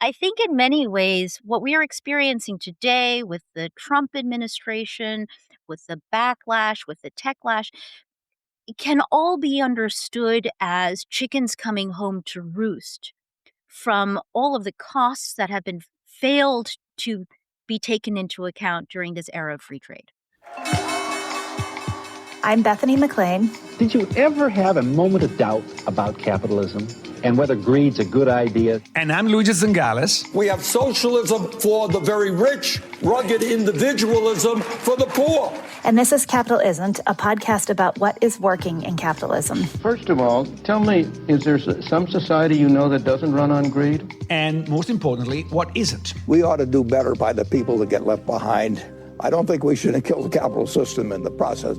I think in many ways, what we are experiencing today with the Trump administration, with the backlash, with the techlash, it can all be understood as chickens coming home to roost from all of the costs that have been failed to be taken into account during this era of free trade. I'm Bethany McLean. Did you ever have a moment of doubt about capitalism and whether greed's a good idea? And I'm Luigi Zingales. We have socialism for the very rich, rugged individualism for the poor. And this is Capital Isn't, a podcast about what is working in capitalism. First of all, tell me, is there some society you know that doesn't run on greed? And most importantly, what isn't? We ought to do better by the people that get left behind. I don't think we should kill the capital system in the process.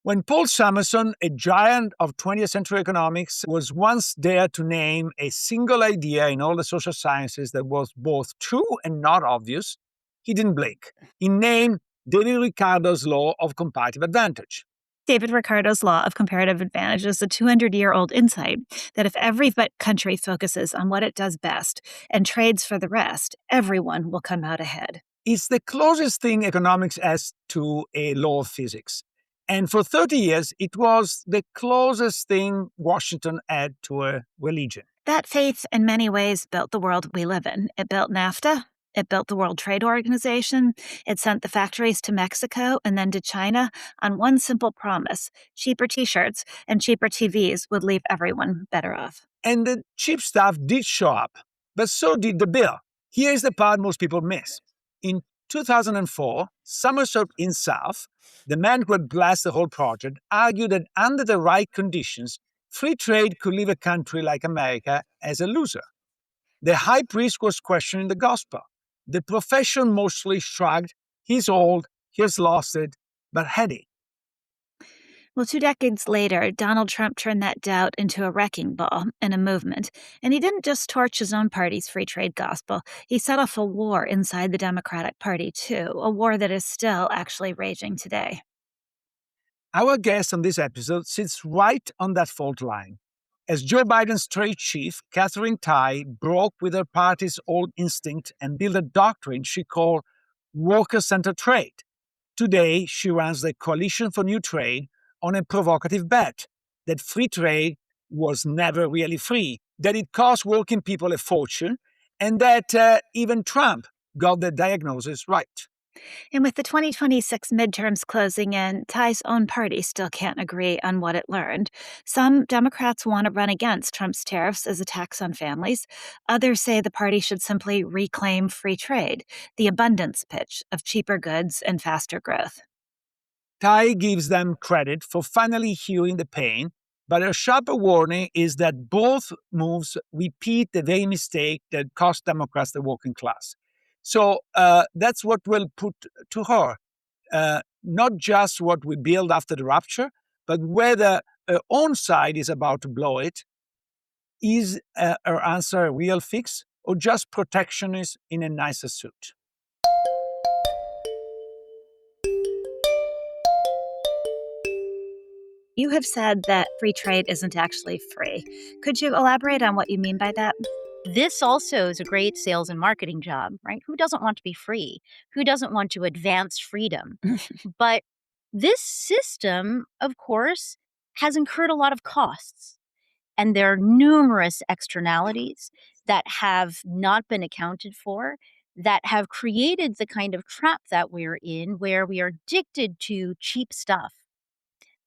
When Paul Samuelson, a giant of 20th century economics, was once there to name a single idea in all the social sciences that was both true and not obvious, he didn't blink. He named David Ricardo's law of comparative advantage. David Ricardo's law of comparative advantage is a 200-year-old insight that if every country focuses on what it does best and trades for the rest, everyone will come out ahead. It's the closest thing economics has to a law of physics. And for 30 years, it was the closest thing Washington had to a religion. That faith, in many ways, built the world we live in. It built NAFTA. It built the World Trade Organization. It sent the factories to Mexico and then to China on one simple promise: cheaper T-shirts and cheaper TVs would leave everyone better off. And the cheap stuff did show up, but so did the bill. Here's the part most people miss. In 2004, Somerset in South, the man who had blessed the whole project, argued that under the right conditions, free trade could leave a country like America as a loser. The high priest was questioning the gospel. The profession mostly shrugged. He's old, he's lost it, but had he? Well, 2 decades later, Donald Trump turned that doubt into a wrecking ball and a movement. And he didn't just torch his own party's free trade gospel. He set off a war inside the Democratic Party, too, a war that is still actually raging today. Our guest on this episode sits right on that fault line. As Joe Biden's trade chief, Katherine Tai broke with her party's old instinct and built a doctrine she called worker-centered trade. Today, she runs the Coalition for New Trade on a provocative bet that free trade was never really free, that it cost working people a fortune, and that even Trump got the diagnosis right. And with the 2026 midterms closing in, Tai's own party still can't agree on what it learned. Some Democrats want to run against Trump's tariffs as a tax on families. Others say the party should simply reclaim free trade, the abundance pitch of cheaper goods and faster growth. Tai gives them credit for finally hearing the pain, but her sharper warning is that both moves repeat the very mistake that cost Democrats the working class. So that's what we'll put to her. Not just what we build after the rupture, but whether her own side is about to blow it. Is her answer a real fix or just protectionist in a nicer suit? You have said that free trade isn't actually free. Could you elaborate on what you mean by that? This also is a great sales and marketing job, right? Who doesn't want to be free? Who doesn't want to advance freedom? But this system, of course, has incurred a lot of costs. And there are numerous externalities that have not been accounted for, that have created the kind of trap that we're in, where we are addicted to cheap stuff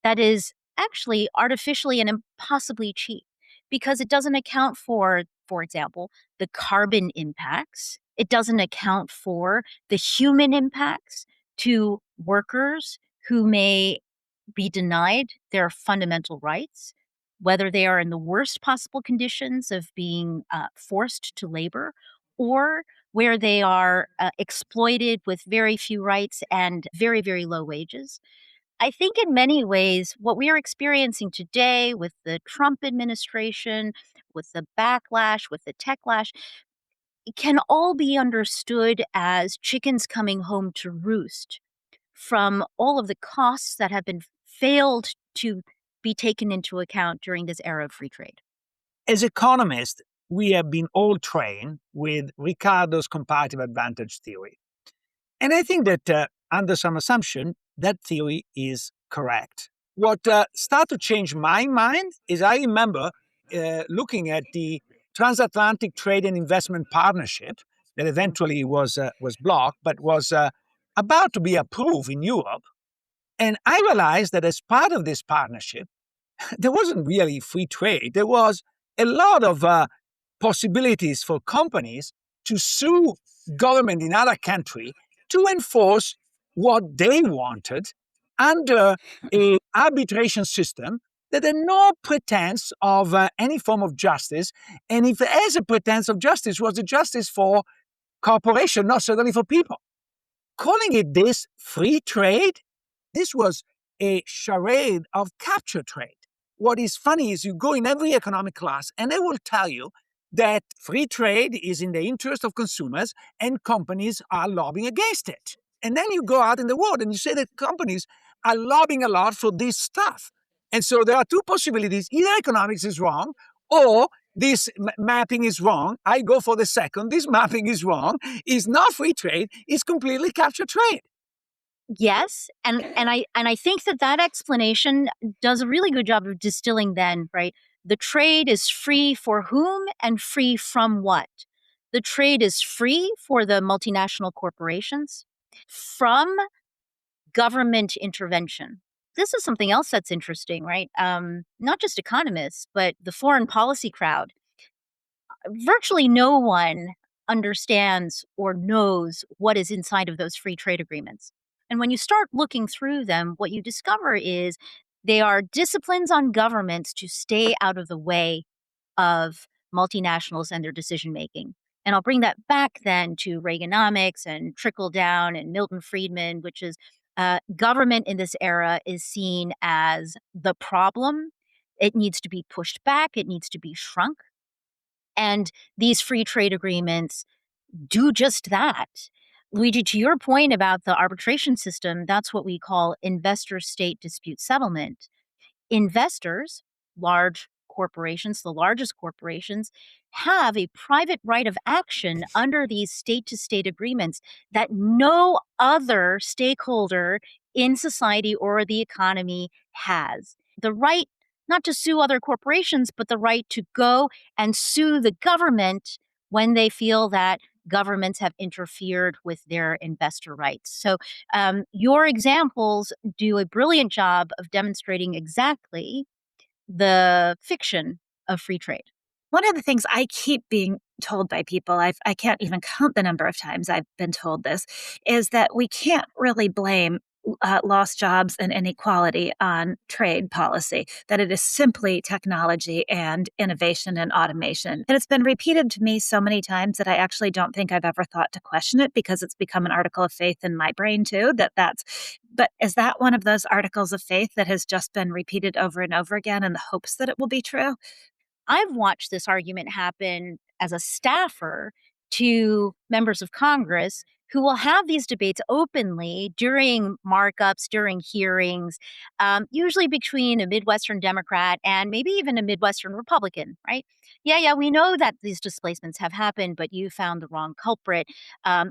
that is actually artificially and impossibly cheap, because it doesn't account for example, the carbon impacts. It doesn't account for the human impacts to workers who may be denied their fundamental rights, whether they are in the worst possible conditions of being forced to labor, or where they are exploited with very few rights and very, very low wages. I think in many ways, what we are experiencing today with the Trump administration, with the backlash, with the techlash, it can all be understood as chickens coming home to roost from all of the costs that have been failed to be taken into account during this era of free trade. As economists, we have been all trained with Ricardo's comparative advantage theory. And I think that under some assumption, that theory is correct. What started to change my mind is I remember looking at the Transatlantic Trade and Investment Partnership that eventually was blocked, but was about to be approved in Europe. And I realized that as part of this partnership, there wasn't really free trade. There was a lot of possibilities for companies to sue government in other country to enforce what they wanted under a arbitration system that had no pretense of any form of justice. And if there is a pretense of justice, was a justice for corporation, not certainly for people. Calling it this free trade, this was a charade of capture trade. What is funny is you go in every economic class and they will tell you that free trade is in the interest of consumers and companies are lobbying against it. And then you go out in the world and you say that companies are lobbying a lot for this stuff. And so there are two possibilities. Either economics is wrong or this mapping is wrong. I go for the second. This mapping is wrong. It's not free trade. It's completely capture trade. Yes, and I think that explanation does a really good job of distilling then, right? The trade is free for whom and free from what? The trade is free for the multinational corporations from government intervention. This is something else that's interesting, right? Not just economists, but the foreign policy crowd. Virtually no one understands or knows what is inside of those free trade agreements. And when you start looking through them, what you discover is they are disciplines on governments to stay out of the way of multinationals and their decision making. And I'll bring that back then to Reaganomics and trickle down and Milton Friedman, which is government in this era is seen as the problem. It needs to be pushed back. It needs to be shrunk. And these free trade agreements do just that. Luigi, to your point about the arbitration system, that's what we call investor-state dispute settlement. Investors, large corporations, the largest corporations, have a private right of action under these state-to-state agreements that no other stakeholder in society or the economy has. The right not to sue other corporations, but the right to go and sue the government when they feel that governments have interfered with their investor rights. So your examples do a brilliant job of demonstrating exactly the fiction of free trade. One of the things I keep being told by people, I can't even count the number of times I've been told this, is that we can't really blame lost jobs and inequality on trade policy, that it is simply technology and innovation and automation. And it's been repeated to me so many times that I actually don't think I've ever thought to question it because it's become an article of faith in my brain too, but is that one of those articles of faith that has just been repeated over and over again in the hopes that it will be true? I've watched this argument happen as a staffer to members of Congress who will have these debates openly during markups, during hearings, usually between a Midwestern Democrat and maybe even a Midwestern Republican, right? Yeah, we know that these displacements have happened, but you found the wrong culprit.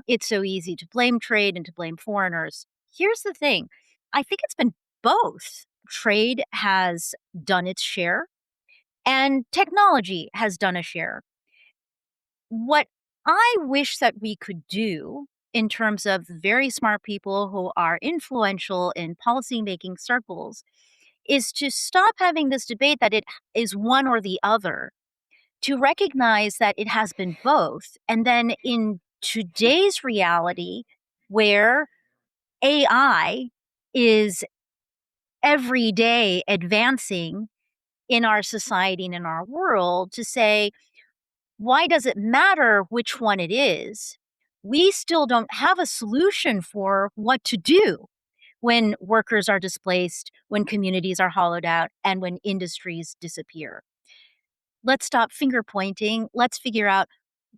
It's so easy to blame trade and to blame foreigners. Here's the thing. I think it's been both. Trade has done its share and technology has done a share. What I wish that we could do in terms of very smart people who are influential in policymaking circles is to stop having this debate that it is one or the other, to recognize that it has been both. And then in today's reality, where AI is every day advancing in our society and in our world, to say, why does it matter which one it is? We still don't have a solution for what to do when workers are displaced, when communities are hollowed out, and when industries disappear. Let's stop finger pointing. Let's figure out,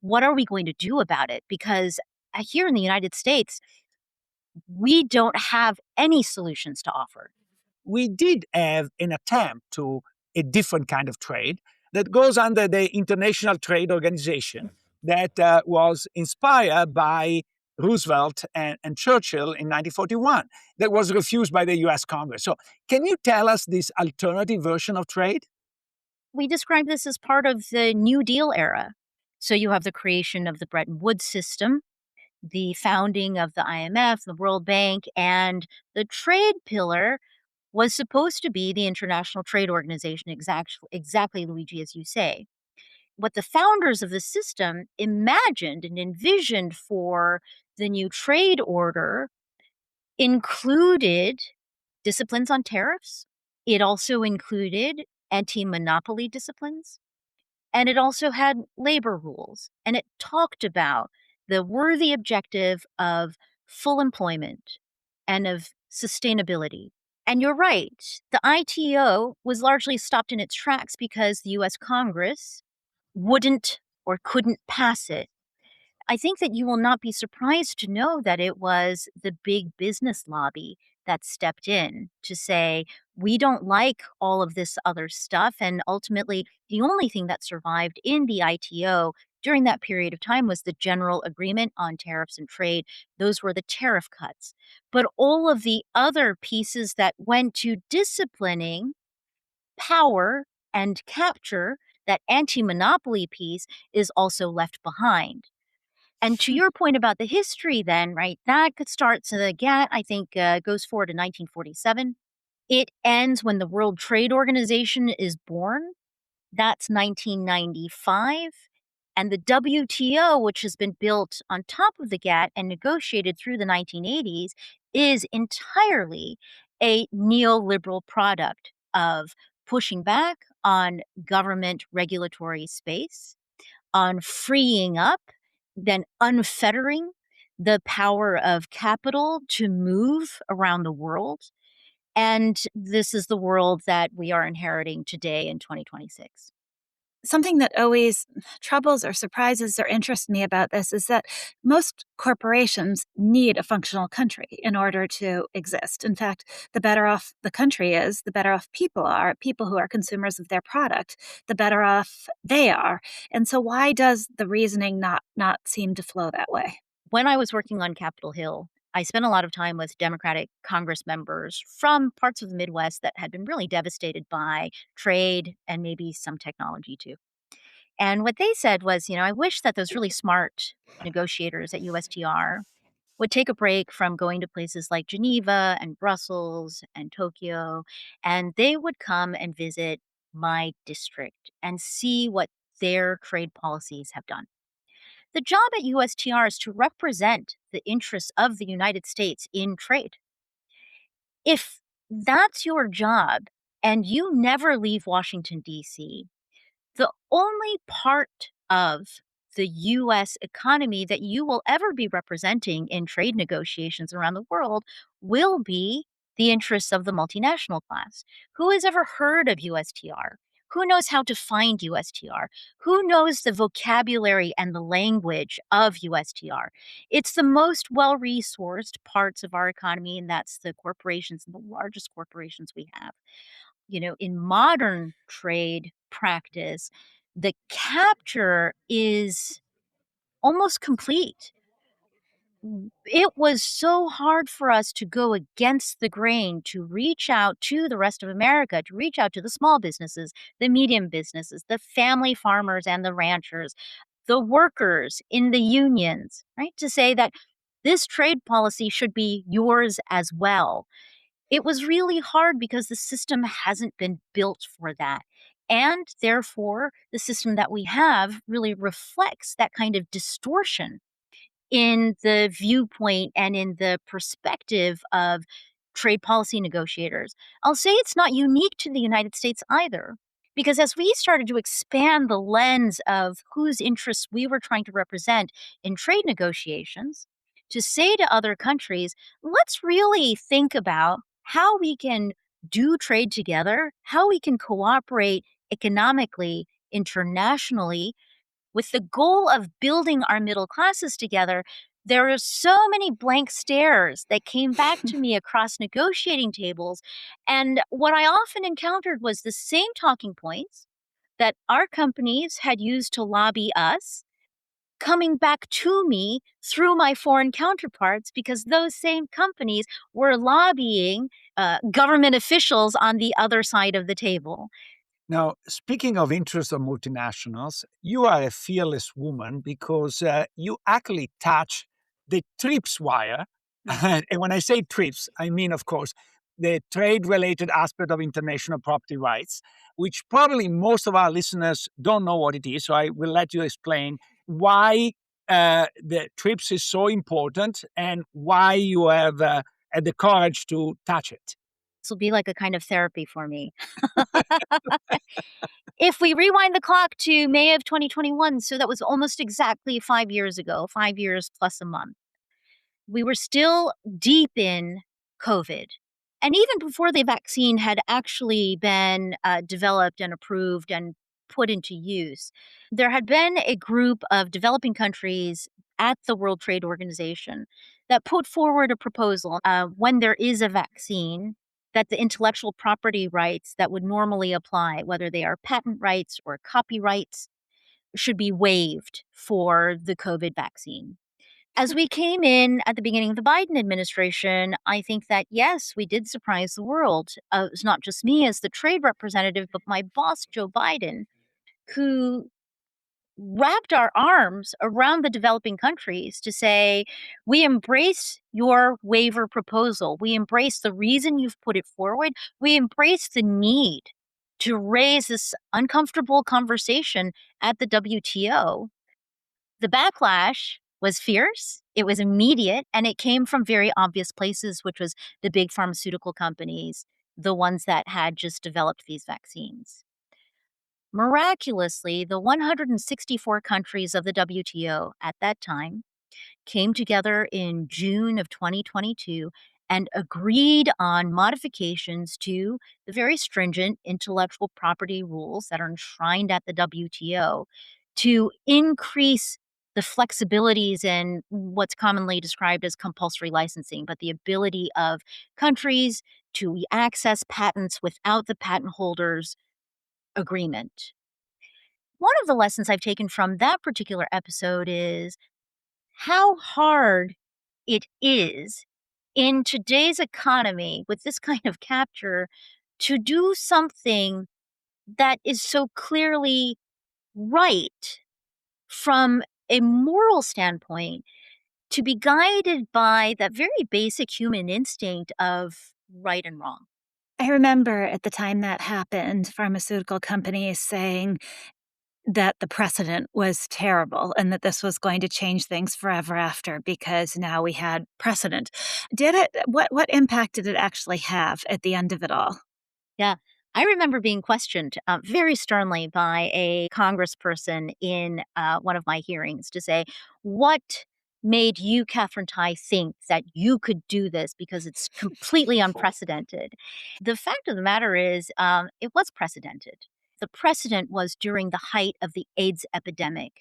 what are we going to do about it? Because here in the United States, we don't have any solutions to offer. We did have an attempt to a different kind of trade that goes under the International Trade Organization that was inspired by Roosevelt and Churchill in 1941, that was refused by the US Congress. So can you tell us this alternative version of trade? We describe this as part of the New Deal era. So you have the creation of the Bretton Woods system, the founding of the IMF, the World Bank, and the trade pillar was supposed to be the International Trade Organization, exactly, Luigi, as you say. What the founders of the system imagined and envisioned for the new trade order included disciplines on tariffs. It also included anti-monopoly disciplines. And it also had labor rules. And it talked about the worthy objective of full employment and of sustainability. And you're right, the ITO was largely stopped in its tracks because the US Congress wouldn't or couldn't pass it. I think that you will not be surprised to know that it was the big business lobby that stepped in to say, we don't like all of this other stuff. And ultimately, the only thing that survived in the ITO during that period of time was the general agreement on tariffs and trade. Those were the tariff cuts. But all of the other pieces that went to disciplining power and capture, that anti monopoly piece, is also left behind. And to your point about the history then, right, that could start, so the GATT, I think, goes forward to 1947. It ends when the World Trade Organization is born. That's 1995. And the WTO, which has been built on top of the GATT and negotiated through the 1980s, is entirely a neoliberal product of pushing back on government regulatory space, on freeing up, then unfettering the power of capital to move around the world. And this is the world that we are inheriting today in 2026. Something that always troubles or surprises or interests me about this is that most corporations need a functional country in order to exist. In fact, the better off the country is, the better off people are. People who are consumers of their product, the better off they are. And so why does the reasoning not seem to flow that way? When I was working on Capitol Hill, I spent a lot of time with Democratic Congress members from parts of the Midwest that had been really devastated by trade and maybe some technology too. And what they said was, I wish that those really smart negotiators at USTR would take a break from going to places like Geneva and Brussels and Tokyo, and they would come and visit my district and see what their trade policies have done. The job at USTR is to represent the interests of the United States in trade. If that's your job and you never leave Washington, D.C., the only part of the US economy that you will ever be representing in trade negotiations around the world will be the interests of the multinational class. Who has ever heard of USTR? Who knows how to find USTR? Who knows the vocabulary and the language of USTR? It's the most well-resourced parts of our economy, and that's the corporations, the largest corporations we have. In modern trade practice, the capture is almost complete. It was so hard for us to go against the grain, to reach out to the rest of America, to reach out to the small businesses, the medium businesses, the family farmers and the ranchers, the workers in the unions, right? To say that this trade policy should be yours as well. It was really hard because the system hasn't been built for that. And therefore, the system that we have really reflects that kind of distortion in the viewpoint and in the perspective of trade policy negotiators. I'll say it's not unique to the United States either, because as we started to expand the lens of whose interests we were trying to represent in trade negotiations, to say to other countries, let's really think about how we can do trade together, how we can cooperate economically, internationally, with the goal of building our middle classes together. There are so many blank stares that came back to me across negotiating tables. And what I often encountered was the same talking points, that our companies had used to lobby us coming back to me through my foreign counterparts because those same companies were lobbying government officials on the other side of the table. Now, speaking of interests of multinationals, you are a fearless woman because you actually touch the TRIPS wire. And when I say TRIPS, I mean, of course, the trade-related aspect of international property rights, which probably most of our listeners don't know what it is. So I will let you explain why the TRIPS is so important and why you have had the courage to touch it. This will be like a kind of therapy for me. If we rewind the clock to May of 2021, so that was almost exactly 5 years ago, 5 years plus a month, we were still deep in COVID. And even before the vaccine had actually been developed and approved and put into use, there had been a group of developing countries at the World Trade Organization that put forward a proposal when there is a vaccine that the intellectual property rights that would normally apply, whether they are patent rights or copyrights, should be waived for the COVID vaccine. As we came in at the beginning of the Biden administration, I think that, yes, we did surprise the world. It's not just me as the trade representative, but my boss, Joe Biden, who wrapped our arms around the developing countries to say, we embrace your waiver proposal. We embrace the reason you've put it forward. We embrace the need to raise this uncomfortable conversation at the WTO. The backlash was fierce, it was immediate, and it came from very obvious places, which was the big pharmaceutical companies, the ones that had just developed these vaccines. Miraculously, the 164 countries of the WTO at that time came together in June of 2022 and agreed on modifications to the very stringent intellectual property rules that are enshrined at the WTO to increase the flexibilities in what's commonly described as compulsory licensing, but the ability of countries to access patents without the patent holder's agreement. One of the lessons I've taken from that particular episode is how hard it is in today's economy with this kind of capture to do something that is so clearly right from a moral standpoint, to be guided by that very basic human instinct of right and wrong. I remember at the time that happened, pharmaceutical companies saying that the precedent was terrible and that this was going to change things forever after because now we had precedent. What impact did it actually have at the end of it all? Yeah. I remember being questioned very sternly by a congressperson in one of my hearings to say, what made you, Katherine Tai, think that you could do this because it's completely unprecedented? The fact of the matter is, it was precedented. The precedent was during the height of the AIDS epidemic,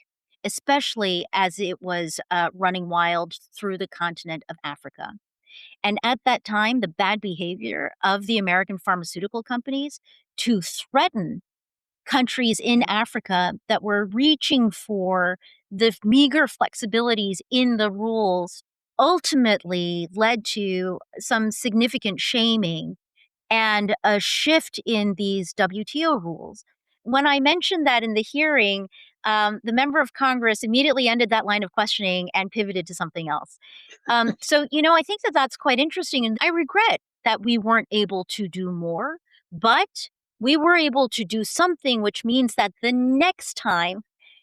especially as it was running wild through the continent of Africa. And at that time, the bad behavior of the American pharmaceutical companies to threaten countries in Africa that were reaching for the meager flexibilities in the rules ultimately led to some significant shaming and a shift in these WTO rules. When I mentioned that in the hearing, the member of Congress immediately ended that line of questioning and pivoted to something else. I think that that's quite interesting. And I regret that we weren't able to do more, but we were able to do something, which means that the next time,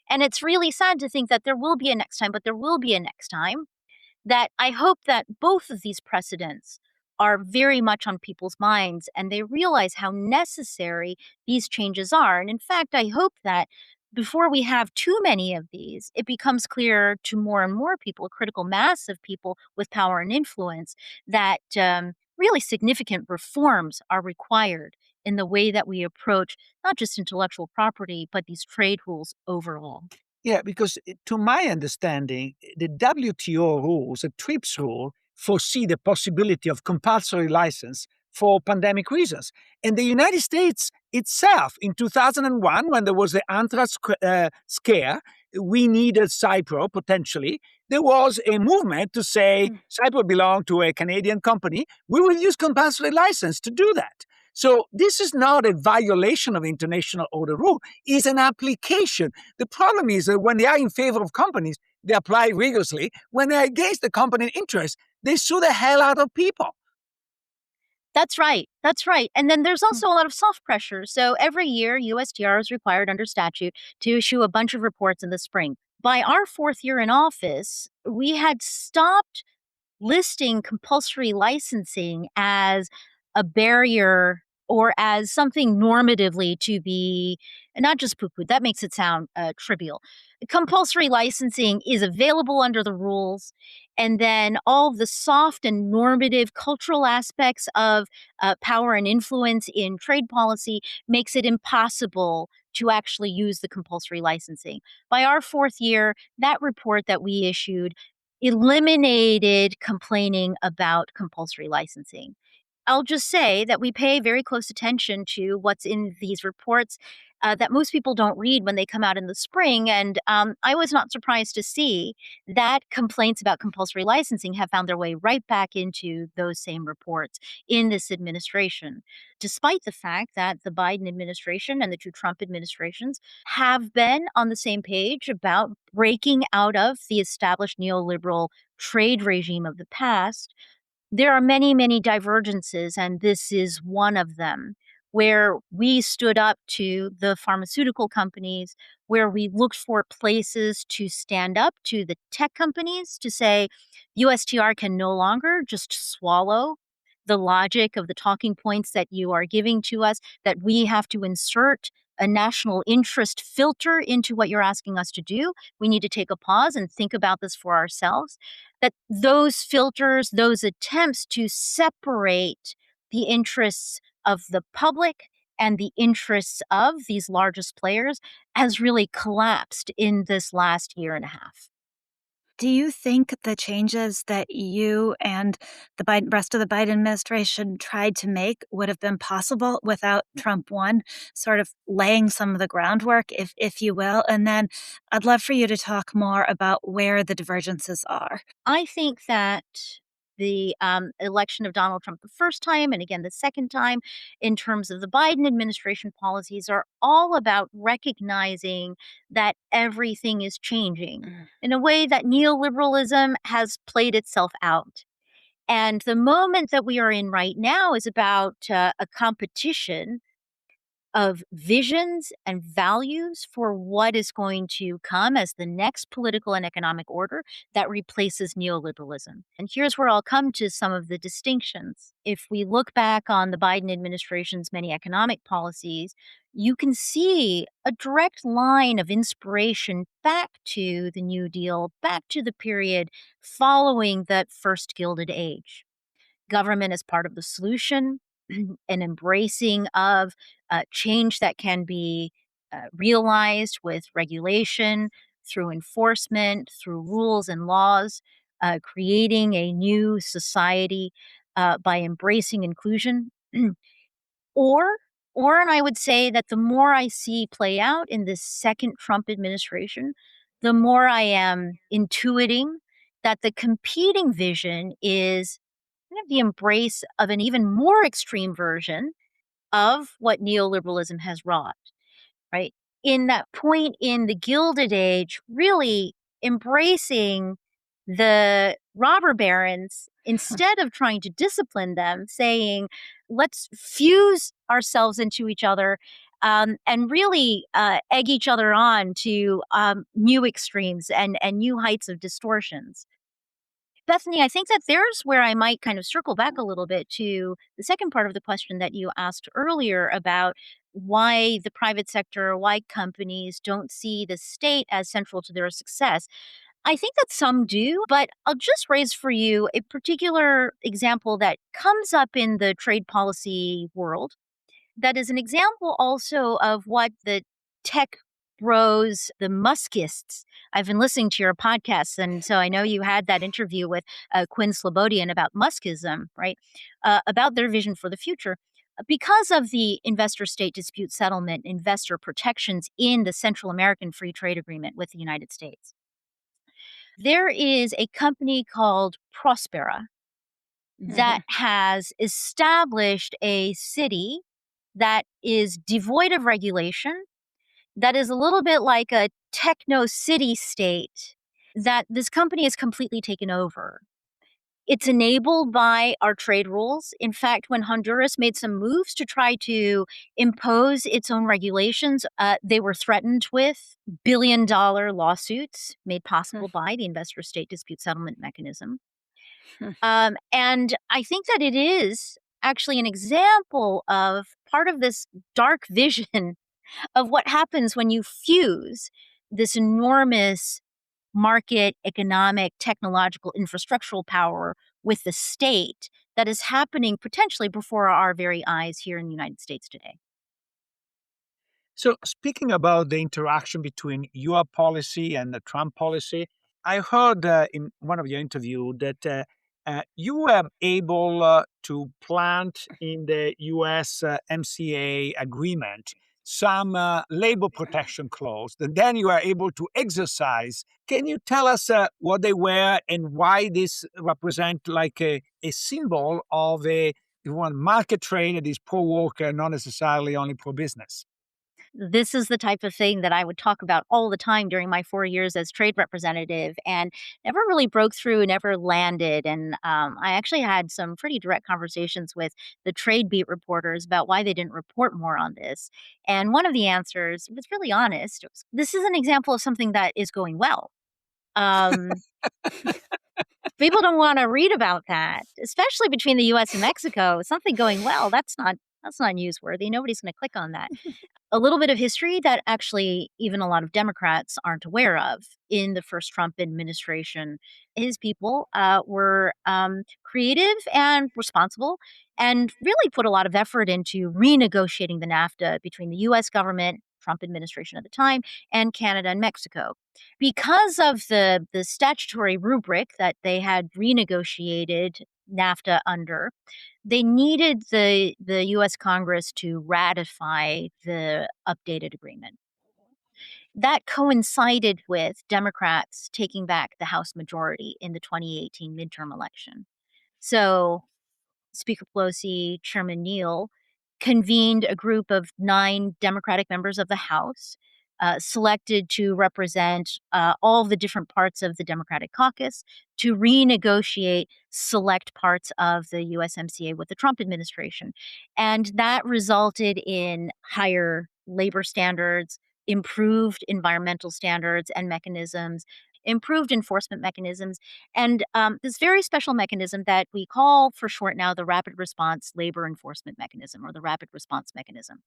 and it's really sad to think that there will be a next time, but there will be a next time, that I hope that both of these precedents are very much on people's minds and they realize how necessary these changes are. And in fact, I hope that before we have too many of these, it becomes clear to more and more people, a critical mass of people with power and influence, that really significant reforms are required in the way that we approach not just intellectual property, but these trade rules overall. Yeah, because to my understanding, the WTO rules, the TRIPS rule, foresee the possibility of compulsory license for pandemic reasons. And the United States itself. In 2001, when there was the anthrax scare, we needed Cypro potentially. There was a movement to say Cypro belonged to a Canadian company. We will use compulsory license to do that. So this is not a violation of international order rule. It's an application. The problem is that when they are in favor of companies, they apply rigorously. When they're against the company interest, they sue the hell out of people. That's right. That's right. And then there's also a lot of soft pressure. So every year, USTR is required under statute to issue a bunch of reports in the spring. By our fourth year in office, we had stopped listing compulsory licensing as a barrier or as something normatively to be not just poo-pooed. That makes it sound trivial. Compulsory licensing is available under the rules, and then all the soft and normative cultural aspects of power and influence in trade policy makes it impossible to actually use the compulsory licensing. By our fourth year, that report that we issued eliminated complaining about compulsory licensing. I'll just say that we pay very close attention to what's in these reports that most people don't read when they come out in the spring. And I was not surprised to see that complaints about compulsory licensing have found their way right back into those same reports in this administration, despite the fact that the Biden administration and the two Trump administrations have been on the same page about breaking out of the established neoliberal trade regime of the past. There are many, many divergences, and this is one of them, where we stood up to the pharmaceutical companies, where we looked for places to stand up to the tech companies to say USTR can no longer just swallow the logic of the talking points that you are giving to us, that we have to insert a national interest filter into what you're asking us to do. We need to take a pause and think about this for ourselves. That those filters, those attempts to separate the interests of the public and the interests of these largest players has really collapsed in this last year and a half. Do you think the changes that you and the rest of the Biden administration tried to make would have been possible without Trump 1, sort of laying some of the groundwork, if you will? And then I'd love for you to talk more about where the divergences are. I think that the election of Donald Trump the first time and again the second time, in terms of the Biden administration policies, are all about recognizing that everything is changing in a way that neoliberalism has played itself out. And the moment that we are in right now is about a competition of visions and values for what is going to come as the next political and economic order that replaces neoliberalism. And here's where I'll come to some of the distinctions. If we look back on the Biden administration's many economic policies, you can see a direct line of inspiration back to the New Deal, back to the period following that first Gilded Age. Government as part of the solution, an embracing of change that can be realized with regulation, through enforcement, through rules and laws, creating a new society by embracing inclusion. or, and I would say that the more I see play out in this second Trump administration, the more I am intuiting that the competing vision is kind of the embrace of an even more extreme version of what neoliberalism has wrought, right? In that point in the Gilded Age, really embracing the robber barons instead of trying to discipline them, saying, let's fuse ourselves into each other and really egg each other on to new extremes and new heights of distortions. Bethany, I think that there's where I might kind of circle back a little bit to the second part of the question that you asked earlier about why the private sector, why companies don't see the state as central to their success. I think that some do, but I'll just raise for you a particular example that comes up in the trade policy world that is an example also of what the tech bros, the Muskists. I've been listening to your podcasts, and so I know you had that interview with Quinn Slobodian about Muskism, right? About their vision for the future. Because of the investor state dispute settlement investor protections in the Central American Free Trade Agreement with the United States, there is a company called Prospera that has established a city that is devoid of regulation, that is a little bit like a techno city state that this company has completely taken over. It's enabled by our trade rules. In fact, when Honduras made some moves to try to impose its own regulations, they were threatened with billion-dollar lawsuits made possible by the investor state dispute settlement mechanism. And I think that it is actually an example of part of this dark vision of what happens when you fuse this enormous market, economic, technological, infrastructural power with the state that is happening potentially before our very eyes here in the United States today. So, speaking about the interaction between your policy and the Trump policy, I heard in one of your interviews that you were able to plant in the US MCA agreement some labor protection clause that then you are able to exercise. Can you tell us what they were and why this represent like a symbol of a you want market trade that is pro worker, not necessarily only pro business? This is the type of thing that I would talk about all the time during my 4 years as trade representative and never really broke through, never landed. And I actually had some pretty direct conversations with the trade beat reporters about why they didn't report more on this. And one of the answers was really honest. It was, this is an example of something that is going well. Um, People don't want to read about that, especially between the US and Mexico. Something going well, that's not newsworthy. Nobody's going to click on that. A little bit of history that actually even a lot of Democrats aren't aware of. In the first Trump administration, his people were creative and responsible and really put a lot of effort into renegotiating the NAFTA between the US government, Trump administration at the time, and Canada and Mexico. Because of the statutory rubric that they had renegotiated NAFTA under, they needed the US Congress to ratify the updated agreement. That coincided with Democrats taking back the House majority in the 2018 midterm election. So Speaker Pelosi, Chairman Neal convened a group of 9 Democratic members of the House, selected to represent all the different parts of the Democratic caucus to renegotiate select parts of the USMCA with the Trump administration. And that resulted in higher labor standards, improved environmental standards and mechanisms, improved enforcement mechanisms, and this very special mechanism that we call for short now the Rapid Response Labor Enforcement Mechanism or the Rapid Response Mechanism.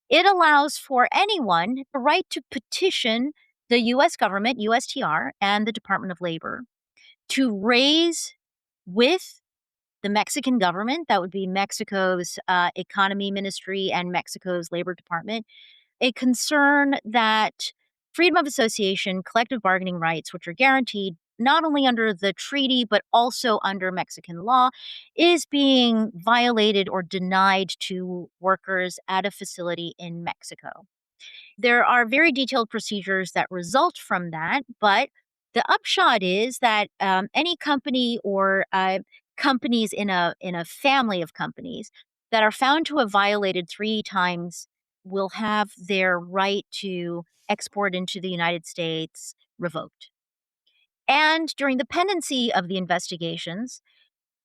It allows for anyone the right to petition the US government, USTR, and the Department of Labor to raise with the Mexican government, that would be Mexico's economy ministry and Mexico's labor department, a concern that freedom of association, collective bargaining rights, which are guaranteed not only under the treaty, but also under Mexican law, is being violated or denied to workers at a facility in Mexico. There are very detailed procedures that result from that, but the upshot is that any company or companies in a family of companies that are found to have violated 3 times will have their right to export into the United States revoked. And during the pendency of the investigations,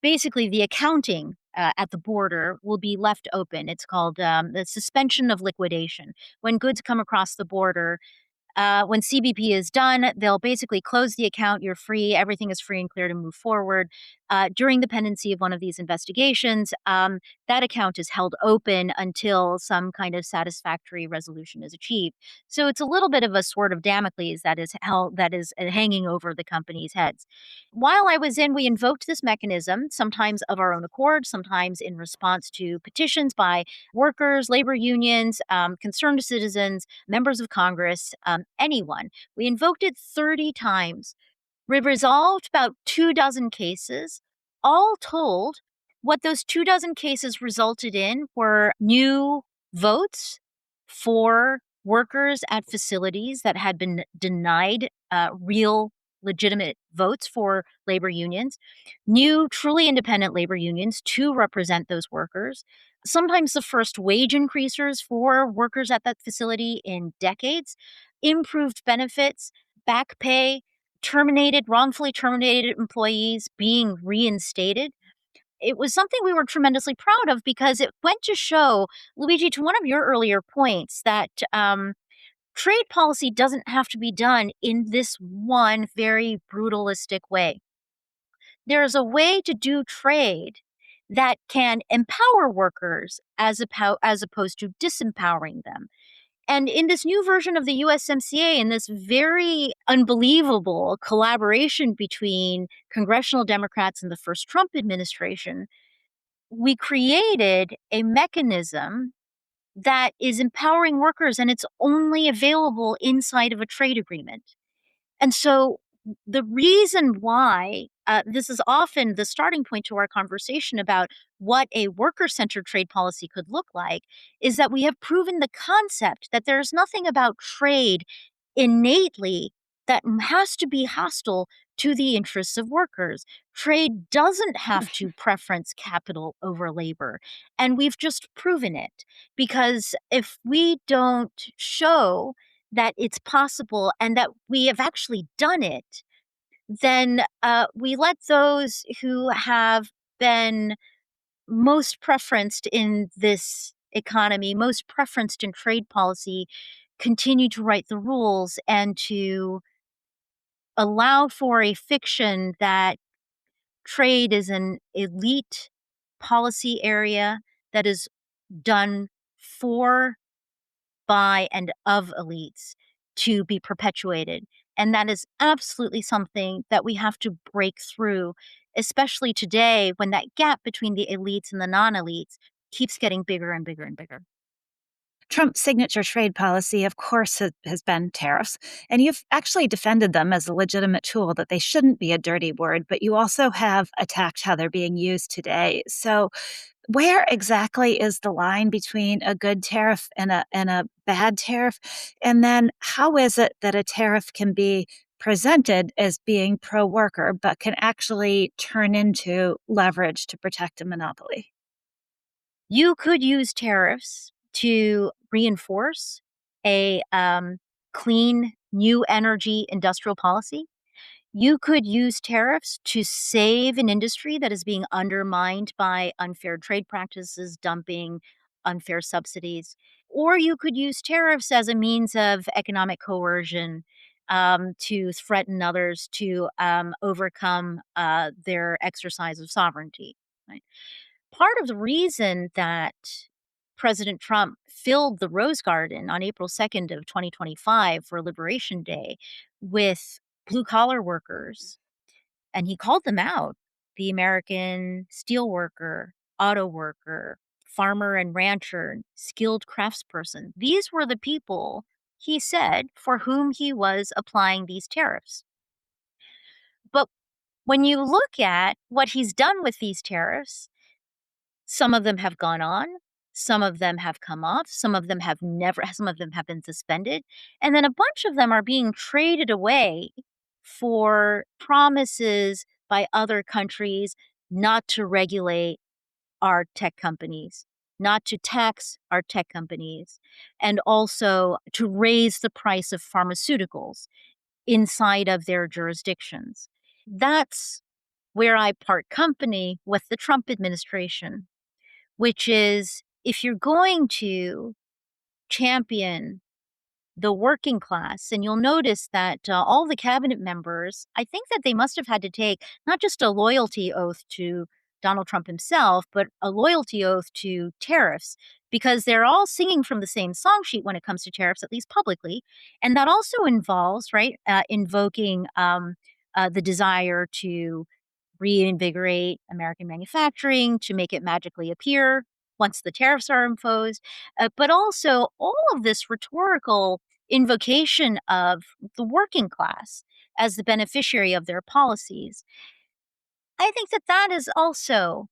basically the accounting at the border will be left open. It's called the suspension of liquidation. When goods come across the border, when CBP is done, they'll basically close the account. You're free. Everything is free and clear to move forward. During the pendency of one of these investigations, that account is held open until some kind of satisfactory resolution is achieved. So it's a little bit of a sword of Damocles that is hanging over the company's heads. While I was in, we invoked this mechanism, sometimes of our own accord, sometimes in response to petitions by workers, labor unions, concerned citizens, members of Congress, anyone. We invoked it 30 times. We resolved about 24 cases. All told, What those 24 cases resulted in were new votes for workers at facilities that had been denied real legitimate votes for labor unions, new truly independent labor unions to represent those workers, sometimes the first wage increasers for workers at that facility in decades, improved benefits, back pay, wrongfully terminated employees being reinstated. It was something we were tremendously proud of because it went to show, Luigi, to one of your earlier points, that trade policy doesn't have to be done in this one very brutalistic way. There is a way to do trade that can empower workers as opposed to disempowering them. And in this new version of the USMCA, in this very unbelievable collaboration between congressional Democrats and the first Trump administration, we created a mechanism that is empowering workers, and it's only available inside of a trade agreement. And so the reason why this is often the starting point to our conversation about what a worker centered trade policy could look like is that we have proven the concept that there's nothing about trade innately that has to be hostile to the interests of workers. Trade doesn't have to preference capital over labor. And we've just proven it because if we don't show that it's possible and that we have actually done it, then we let those who have been most preferenced in this economy, most preferenced in trade policy, continue to write the rules and to allow for a fiction that trade is an elite policy area that is done for, by, and of elites to be perpetuated. And that is absolutely something that we have to break through, especially today when that gap between the elites and the non elites keeps getting bigger and bigger and bigger. Trump's signature trade policy, of course, has been tariffs, and you've actually defended them as a legitimate tool, that they shouldn't be a dirty word, but you also have attacked how they're being used today. So, where exactly is the line between a good tariff and a bad tariff? And then how is it that a tariff can be presented as being pro-worker, but can actually turn into leverage to protect a monopoly? You could use tariffs to reinforce a clean, new energy industrial policy. You could use tariffs to save an industry that is being undermined by unfair trade practices, dumping, unfair subsidies. Or you could use tariffs as a means of economic coercion to threaten others to overcome their exercise of sovereignty. Right? Part of the reason that President Trump filled the Rose Garden on April 2nd of 2025 for Liberation Day with blue collar workers, and he called them out, the American steel worker, auto worker, farmer and rancher, skilled craftsperson. These were the people, he said, for whom he was applying these tariffs. But when you look at what he's done with these tariffs, some of them have gone on, some of them have come off, some of them have been suspended, and then a bunch of them are being traded away for promises by other countries not to regulate our tech companies, not to tax our tech companies, and also to raise the price of pharmaceuticals inside of their jurisdictions. That's where I part company with the Trump administration, which is if you're going to champion the working class, and you'll notice that all the cabinet members, I think that they must have had to take not just a loyalty oath to Donald Trump himself, but a loyalty oath to tariffs, because they're all singing from the same song sheet when it comes to tariffs, at least publicly. And that also involves, right, invoking the desire to reinvigorate American manufacturing, to make it magically appear once the tariffs are imposed, but also all of this rhetorical invocation of the working class as the beneficiary of their policies. I think that that is also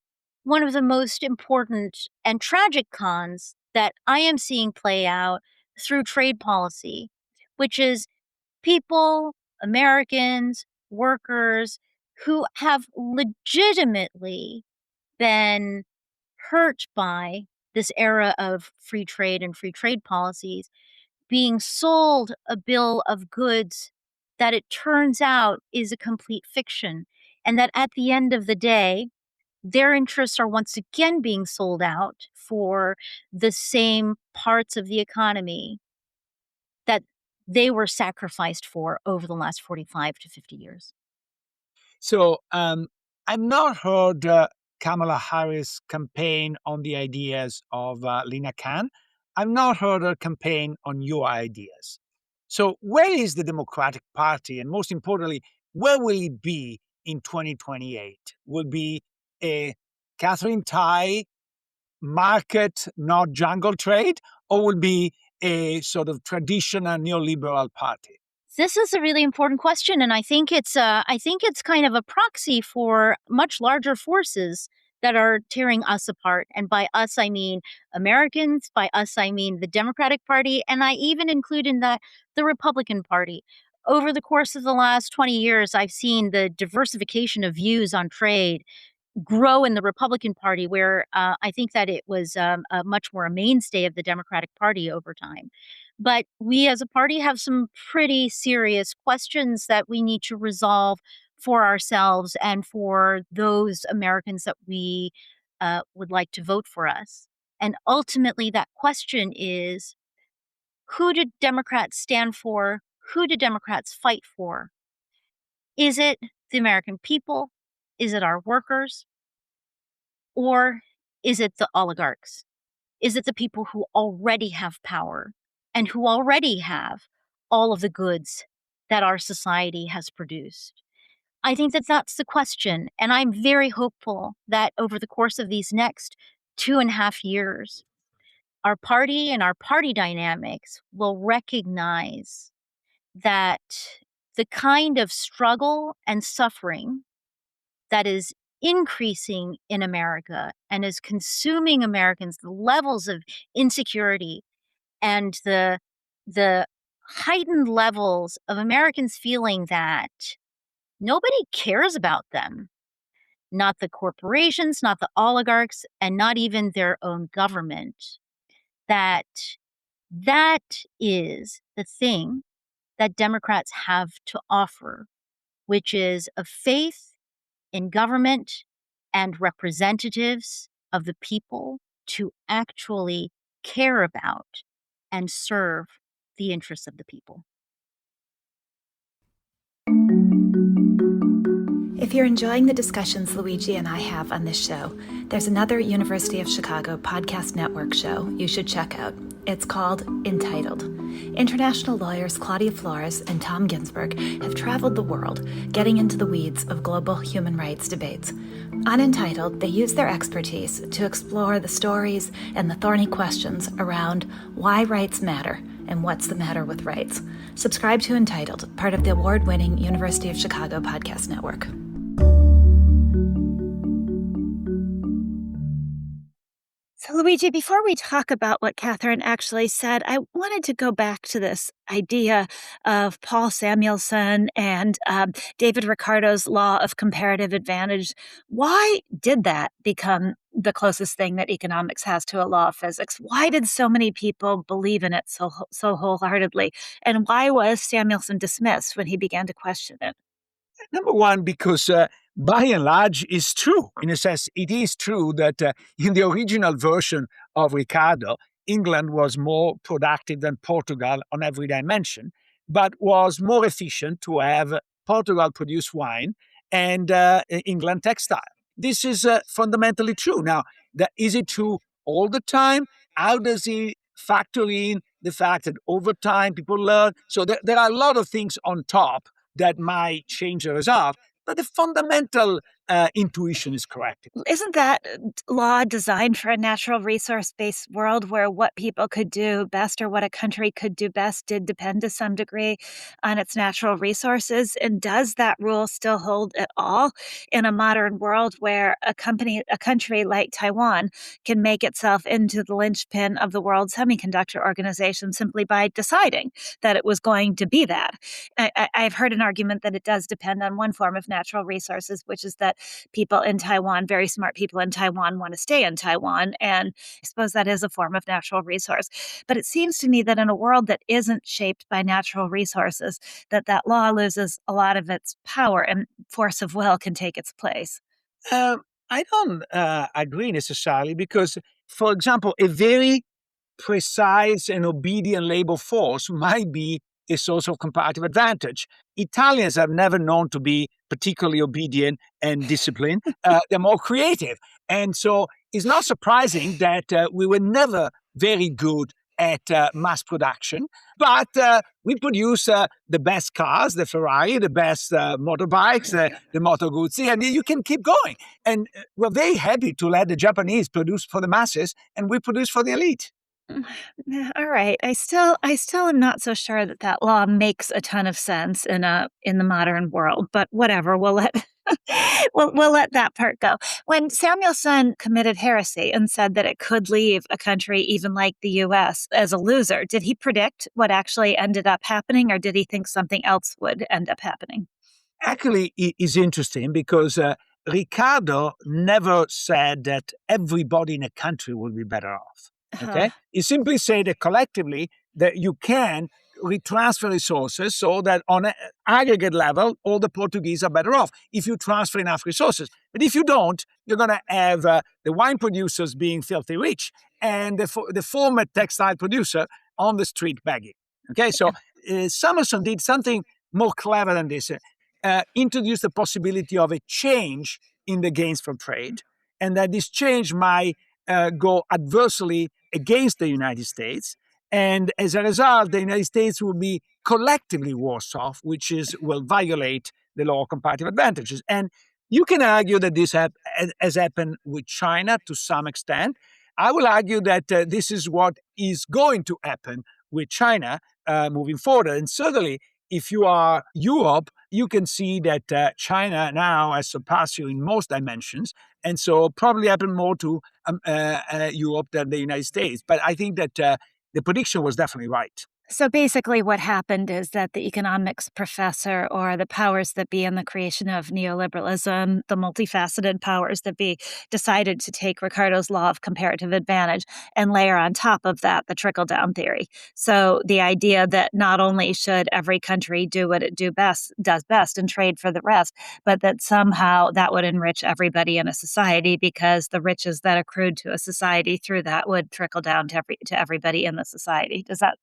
one of the most important and tragic cons that I am seeing play out through trade policy, which is people, Americans, workers who have legitimately been hurt by this era of free trade and free trade policies being sold a bill of goods that it turns out is a complete fiction. And that at the end of the day, their interests are once again being sold out for the same parts of the economy that they were sacrificed for over the last 45 to 50 years. So I've not heard Kamala Harris campaign on the ideas of Lina Khan. I've not heard her campaign on your ideas. So where is the Democratic Party? And most importantly, where will it be in 2028? Will be a Katherine Tai market, not jungle trade, or will be a sort of traditional neoliberal party? This is a really important question, and I think it's kind of a proxy for much larger forces that are tearing us apart. And by us, I mean Americans. By us, I mean the Democratic Party, and I even include in that the Republican Party. Over the course of the last 20 years, I've seen the diversification of views on trade grow in the Republican Party, where I think that it was much more a mainstay of the Democratic Party over time. But we as a party have some pretty serious questions that we need to resolve for ourselves and for those Americans that we would like to vote for us. And ultimately, that question is, who do Democrats stand for? Who do Democrats fight for? Is it the American people? Is it our workers? Or is it the oligarchs? Is it the people who already have power and who already have all of the goods that our society has produced? I think that that's the question. And I'm very hopeful that over the course of these next 2.5 years, our party and our party dynamics will recognize that the kind of struggle and suffering that is increasing in America and is consuming Americans, the levels of insecurity and the heightened levels of Americans feeling that nobody cares about them, not the corporations, not the oligarchs, and not even their own government, that is the thing that Democrats have to offer, which is a faith in government and representatives of the people to actually care about and serve the interests of the people. If you're enjoying the discussions Luigi and I have on this show, there's another University of Chicago podcast network show you should check out. It's called Entitled. International lawyers Claudia Flores and Tom Ginsburg have traveled the world, getting into the weeds of global human rights debates. On Entitled, they use their expertise to explore the stories and the thorny questions around why rights matter and what's the matter with rights. Subscribe to Entitled, part of the award-winning University of Chicago podcast network. So, Luigi, before we talk about what Katherine actually said, I wanted to go back to this idea of Paul Samuelson and David Ricardo's law of comparative advantage. Why did that become the closest thing that economics has to a law of physics? Why did so many people believe in it so wholeheartedly? And why was Samuelson dismissed when he began to question it? Number one, because by and large, it's true. In a sense, it is true that in the original version of Ricardo, England was more productive than Portugal on every dimension, but was more efficient to have Portugal produce wine and England textile. This is fundamentally true. Now, is it true all the time? How does it factor in the fact that over time people learn? So there are a lot of things on top that might change the result. But the fundamental intuition is correct. Isn't that law designed for a natural resource-based world where what people could do best or what a country could do best did depend to some degree on its natural resources? And does that rule still hold at all in a modern world where a country like Taiwan can make itself into the linchpin of the World Semiconductor Organization simply by deciding that it was going to be that? I've heard an argument that it does depend on one form of natural resources, which is that people in Taiwan, very smart people in Taiwan, want to stay in Taiwan. And I suppose that is a form of natural resource. But it seems to me that in a world that isn't shaped by natural resources, that law loses a lot of its power and force of will can take its place. I don't agree necessarily because, for example, a very precise and obedient labor force might be a source of comparative advantage. Italians have never known to be particularly obedient and disciplined. They're more creative. And so it's not surprising that we were never very good at mass production, but we produce the best cars, the Ferrari, the best motorbikes, the Moto Guzzi, and you can keep going. And we're very happy to let the Japanese produce for the masses, and we produce for the elite. Yeah, all right. I still am not so sure that that law makes a ton of sense in the modern world, but whatever. We'll let we'll let that part go. When Samuelson committed heresy and said that it could leave a country even like the US as a loser, did he predict what actually ended up happening or did he think something else would end up happening? Actually, it is interesting because Ricardo never said that everybody in a country will be better off. Uh, Okay, he simply said that collectively that you can retransfer resources so that on an aggregate level, all the Portuguese are better off if you transfer enough resources. But if you don't, you're going to have the wine producers being filthy rich and the former textile producer on the street begging. Okay, so Summerson did something more clever than this. Introduced the possibility of a change in the gains from trade, and that this change might go adversely against the United States. And as a result, the United States will be collectively worse off, which will violate the law of comparative advantages. And you can argue that this has happened with China to some extent. I will argue that this is what is going to happen with China moving forward. And certainly, if you are Europe, you can see that China now has surpassed you in most dimensions. And so probably happened more to Europe than the United States. But I think that the prediction was definitely right. So basically, what happened is that the economics professor or the powers that be in the creation of neoliberalism, the multifaceted powers that be, decided to take Ricardo's law of comparative advantage and layer on top of that the trickle down theory. So the idea that not only should every country do what it does best and trade for the rest, but that somehow that would enrich everybody in a society because the riches that accrued to a society through that would trickle down to everybody in the society. Is that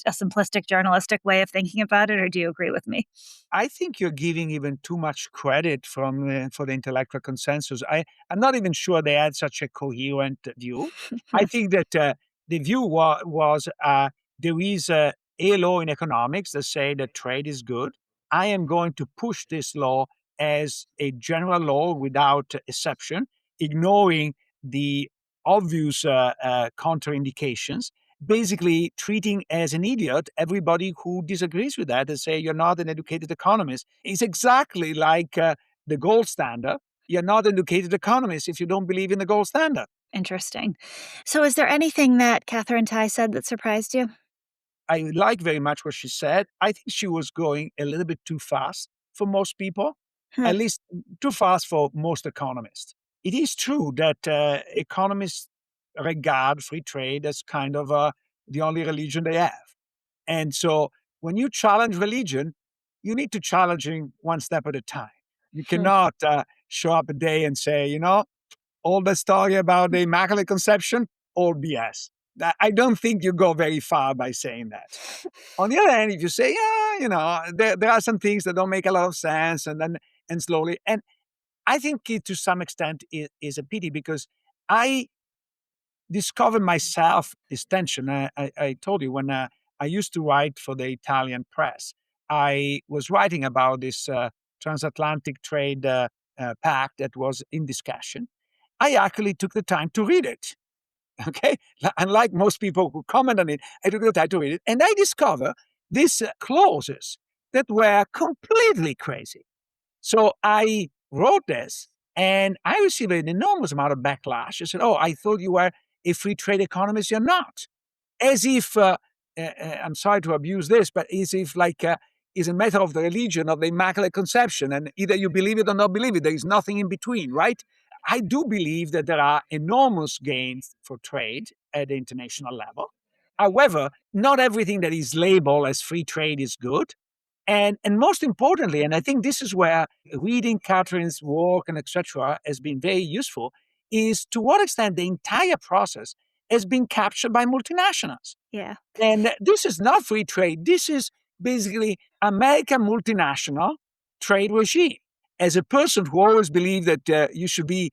a simplistic journalistic way of thinking about it, or do you agree with me? I think you're giving even too much credit for the intellectual consensus. I'm not even sure they had such a coherent view. I think that the view was there is a law in economics that say that trade is good. I am going to push this law as a general law without exception, ignoring the obvious contraindications, basically treating as an idiot everybody who disagrees with that and say you're not an educated economist. It's exactly like the gold standard. You're not an educated economist if you don't believe in the gold standard. Interesting. So, is there anything that Katherine Tai said that surprised you? I like very much what she said. I think she was going a little bit too fast for most people, Huh. at least too fast for most economists. It is true that economists regard free trade as kind of the only religion they have. And so when you challenge religion, you need to challenge it one step at a time. You Hmm. cannot show up a day and say, all the story about the Immaculate Conception, all BS. I don't think you go very far by saying that. On the other hand, if you say, yeah, there are some things that don't make a lot of sense, and slowly, and I think it, to some extent, is a pity because I discovered myself this tension. I told you when I used to write for the Italian press, I was writing about this transatlantic trade pact that was in discussion, I actually took the time to read it. Okay, unlike most people who comment on it, I took the time to read it, and I discovered these clauses that were completely crazy. So I wrote this, and I received an enormous amount of backlash. I said, "Oh, I thought you were a free trade economist. You're not." As if I'm sorry to abuse this, but as if is a matter of the religion of the Immaculate Conception, and either you believe it or not believe it. There is nothing in between, right? I do believe that there are enormous gains for trade at the international level. However, not everything that is labeled as free trade is good. And most importantly, and I think this is where reading Catherine's work and etc. has been very useful, is to what extent the entire process has been captured by multinationals. Yeah. And this is not free trade. This is basically American multinational trade regime. As a person who always believed that you should be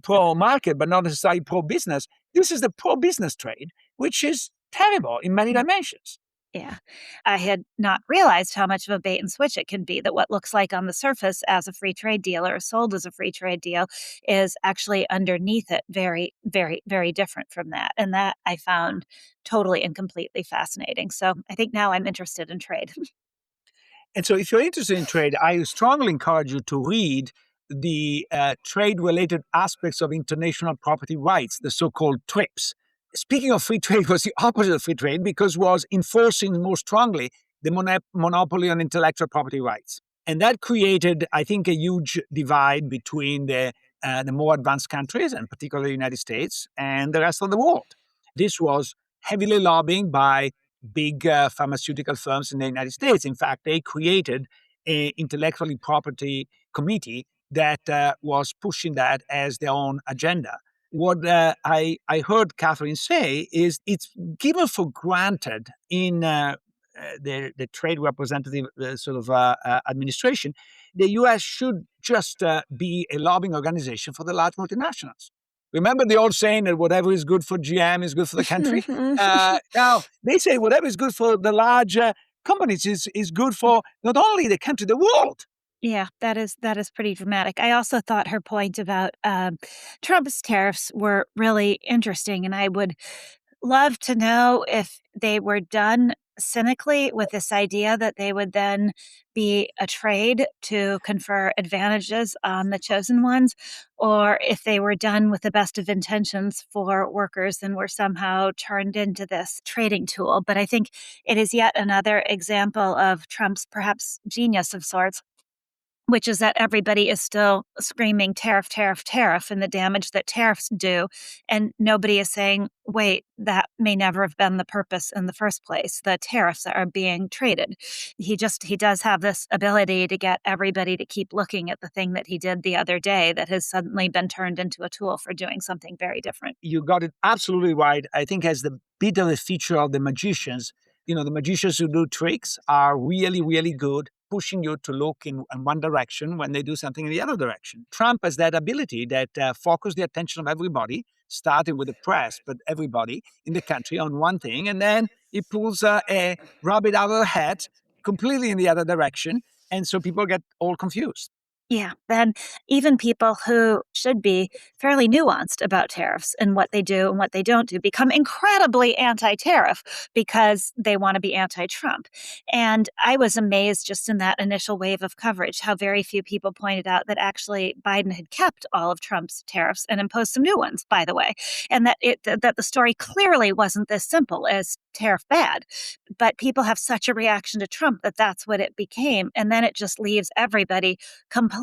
pro-market but not necessarily pro-business, this is the pro-business trade, which is terrible in many dimensions. Yeah. I had not realized how much of a bait and switch it can be, that what looks like on the surface as a free trade deal or sold as a free trade deal is actually underneath it very, very, very different from that. And that I found totally and completely fascinating. So I think now I'm interested in trade. And so, if you're interested in trade, I strongly encourage you to read the trade-related aspects of international property rights, the so-called TRIPS. Speaking of free trade, was the opposite of free trade because was enforcing more strongly the monopoly on intellectual property rights, and that created, I think, a huge divide between the more advanced countries, and particularly the United States, and the rest of the world. This was heavily lobbying by big pharmaceutical firms in the United States. In fact, they created an intellectually property committee that was pushing that as their own agenda. What I heard Katherine say is it's given for granted in the trade representative administration, the U.S. should just be a lobbying organization for the large multinationals. Remember the old saying that whatever is good for GM is good for the country? Now, they say whatever is good for the large companies is good for not only the country, the world. Yeah, that is pretty dramatic. I also thought her point about Trump's tariffs were really interesting, and I would love to know if they were done cynically with this idea that they would then be a trade to confer advantages on the chosen ones, or if they were done with the best of intentions for workers and were somehow turned into this trading tool. But I think it is yet another example of Trump's perhaps genius of sorts, which is that everybody is still screaming tariff, tariff, tariff, and the damage that tariffs do. And nobody is saying, wait, that may never have been the purpose in the first place, the tariffs that are being traded. He does have this ability to get everybody to keep looking at the thing that he did the other day that has suddenly been turned into a tool for doing something very different. You got it absolutely right. I think as the bit of a feature of the magicians, the magicians who do tricks are really, really good, pushing you to look in one direction when they do something in the other direction. Trump has that ability that focus the attention of everybody, starting with the press, but everybody in the country on one thing, and then he pulls a rabbit out of the hat completely in the other direction, and so people get all confused. Yeah, then even people who should be fairly nuanced about tariffs and what they do and what they don't do become incredibly anti-tariff because they want to be anti-Trump. And I was amazed just in that initial wave of coverage how very few people pointed out that actually Biden had kept all of Trump's tariffs and imposed some new ones, by the way, and that the story clearly wasn't this simple as tariff bad. But people have such a reaction to Trump that that's what it became, and then it just leaves everybody completely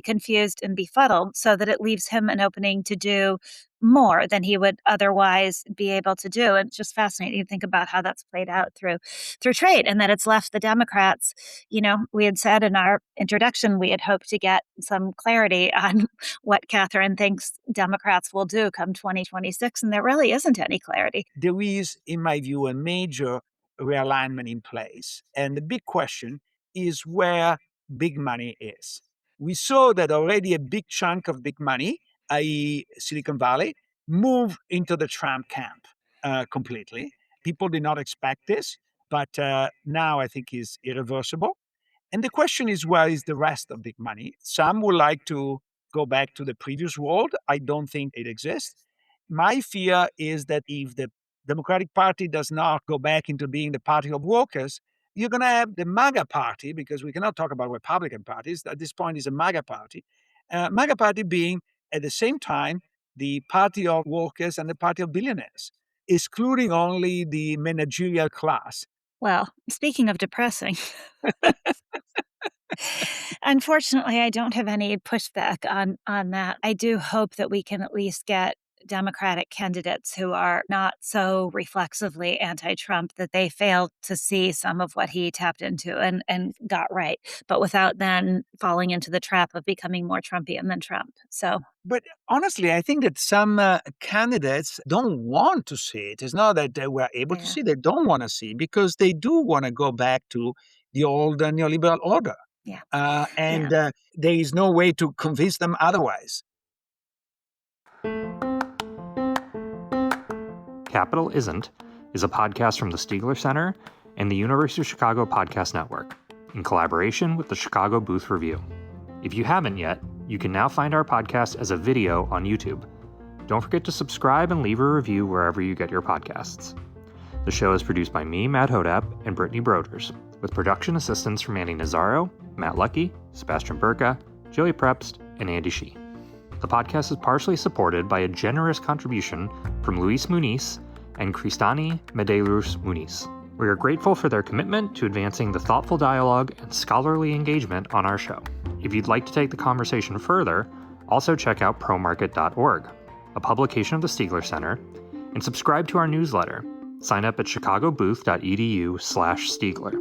confused and befuddled, so that it leaves him an opening to do more than he would otherwise be able to do. And it's just fascinating to think about how that's played out through trade, and that it's left the Democrats, we had said in our introduction we had hoped to get some clarity on what Catherine thinks Democrats will do come 2026, and there really isn't any clarity. There is, in my view, a major realignment in place. And the big question is where big money is. We saw that already a big chunk of big money, i.e., Silicon Valley, moved into the Trump camp completely. People did not expect this, but now I think is irreversible. And the question is, where is the rest of big money? Some would like to go back to the previous world. I don't think it exists. My fear is that if the Democratic Party does not go back into being the party of workers, you're going to have the MAGA party, because we cannot talk about Republican parties. At this point, it's a MAGA party. MAGA party being, at the same time, the party of workers and the party of billionaires, excluding only the managerial class. Well, speaking of depressing, unfortunately, I don't have any pushback on that. I do hope that we can at least get Democratic candidates who are not so reflexively anti-Trump that they failed to see some of what he tapped into and got right, but without then falling into the trap of becoming more Trumpian than Trump. So, But honestly, I think that some candidates don't want to see it. It's not that they were able to yeah. see, they don't want to see, because they do want to go back to the old neoliberal order. Yeah. And there is no way to convince them otherwise. Capital Isn't is a podcast from the Stiegler Center and the University of Chicago Podcast Network, in collaboration with the Chicago Booth Review. If you haven't yet, you can now find our podcast as a video on YouTube. Don't forget to subscribe and leave a review wherever you get your podcasts. The show is produced by me, Matt Hodap, and Brittany Broders, with production assistance from Andy Nazaro, Matt Lucky, Sebastian Burka, Joey Prepst, and Andy Shee. The podcast is partially supported by a generous contribution from Luis Muniz and Cristani Medeiros Muniz. We are grateful for their commitment to advancing the thoughtful dialogue and scholarly engagement on our show. If you'd like to take the conversation further, also check out promarket.org, a publication of the Stiegler Center, and subscribe to our newsletter. Sign up at chicagobooth.edu/Stiegler.